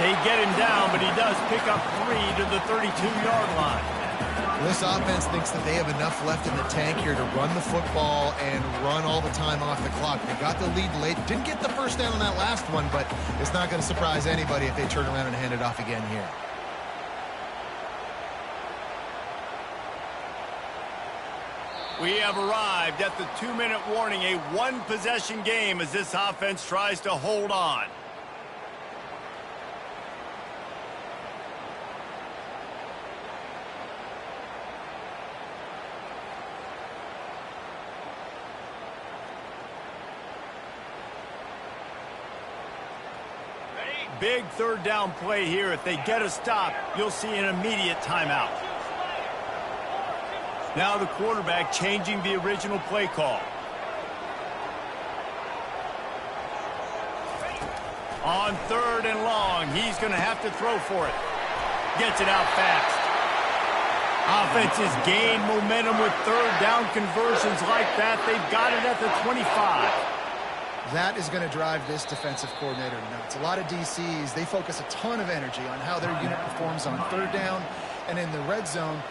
They get him down, but he does pick up 3 to the 32-yard line. This offense thinks that they have enough left in the tank here to run the football and run all the time off the clock. They got the lead late. Didn't get the first down on that last one, but it's not going to surprise anybody if they turn around and hand it off again here. We have arrived at the 2-minute warning, a 1-possession game as this offense tries to hold on. Big 3rd down play here. If they get a stop, you'll see an immediate timeout. Now the quarterback changing the original play call. On 3rd and long, he's going to have to throw for it. Gets it out fast. Offense has gained momentum with 3rd down conversions like that. They've got it at the 25. That is going to drive this defensive coordinator nuts. A lot of DCs, they focus a ton of energy on how their unit performs on 3rd down and in the red zone.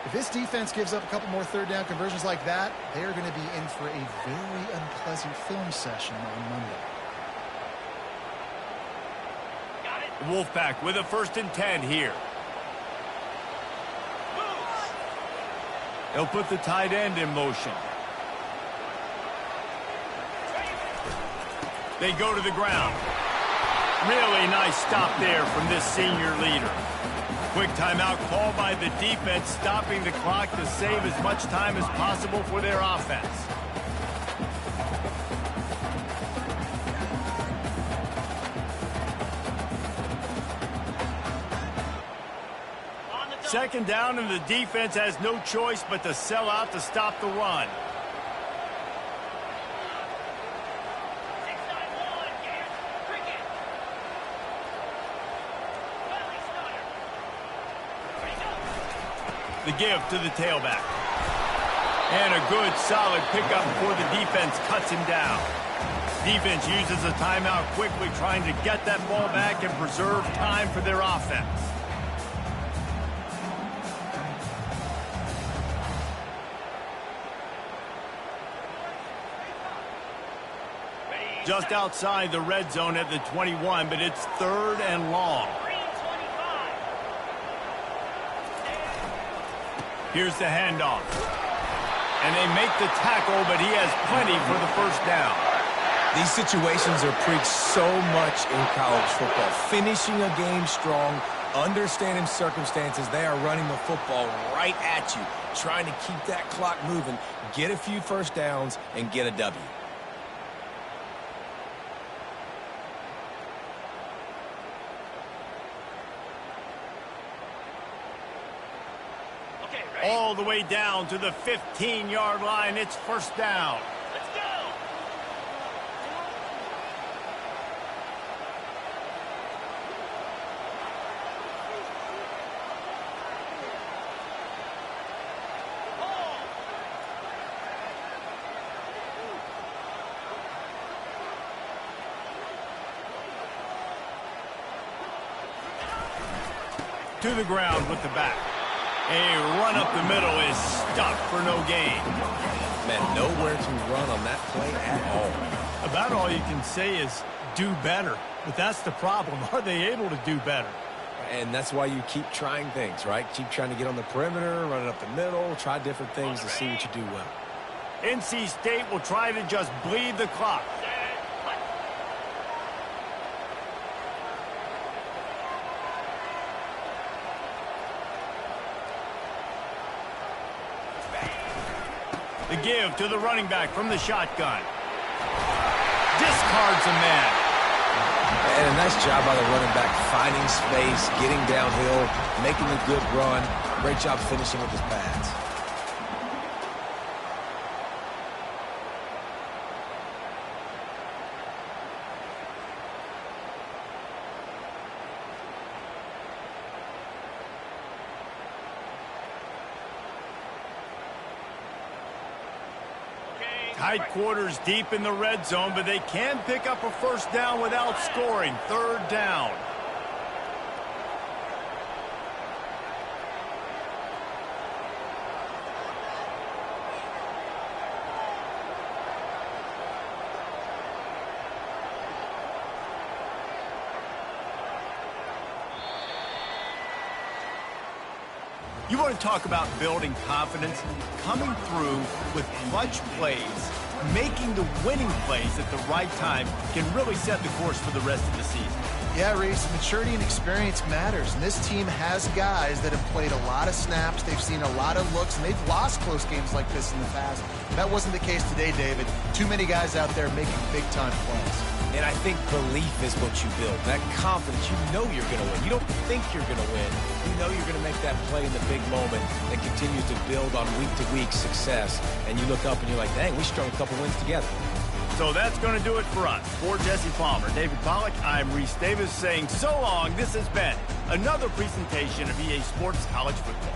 If this defense gives up a couple more 3rd down conversions like that, they are going to be in for a very unpleasant film session on Monday. Wolfpack with a 1st and 10 here. They'll put the tight end in motion. They go to the ground. Really nice stop there from this senior leader. Quick timeout called by the defense, stopping the clock to save as much time as possible for their offense. Second down, and the defense has no choice but to sell out to stop the run. The give to the tailback. And a good, solid pickup before the defense cuts him down. Defense uses a timeout quickly, trying to get that ball back and preserve time for their offense. Just outside the red zone at the 21, but it's 3rd and long. Here's the handoff. And they make the tackle, but he has plenty for the first down. These situations are preached so much in college football. Finishing a game strong, understanding circumstances. They are running the football right at you, trying to keep that clock moving, get a few first downs, and get a W. All the way down to the 15-yard line. It's first down. Let's go. To the ground with the back. A run up the middle is stuck for no gain. Man, nowhere to run on that play at all. About all you can say is do better. But that's the problem. Are they able to do better? And that's why you keep trying things, right? Keep trying to get on the perimeter, run it up the middle, try different things to see what you do well. NC State will try to just bleed the clock. The give to the running back from the shotgun. Discards a man. And a nice job by the running back, finding space, getting downhill, making a good run. Great job finishing with his pads. Tight quarters deep in the red zone, but they can pick up a first down without scoring. 3rd down. You want to talk about building confidence? Coming through with clutch plays, making the winning plays at the right time can really set the course for the rest of the season. Yeah, Reese, maturity and experience matters, and this team has guys that have played a lot of snaps, they've seen a lot of looks, and they've lost close games like this in the past. That wasn't the case today, David. Too many guys out there making big-time plays. And I think belief is what you build. That confidence, you know you're going to win. You don't think you're going to win. You know you're going to make that play in the big moment that continues to build on week-to-week success. And you look up and you're like, dang, we strung a couple wins together. So that's going to do it for us. For Jesse Palmer, David Pollack, I'm Reese Davis saying so long. This has been another presentation of EA Sports College Football.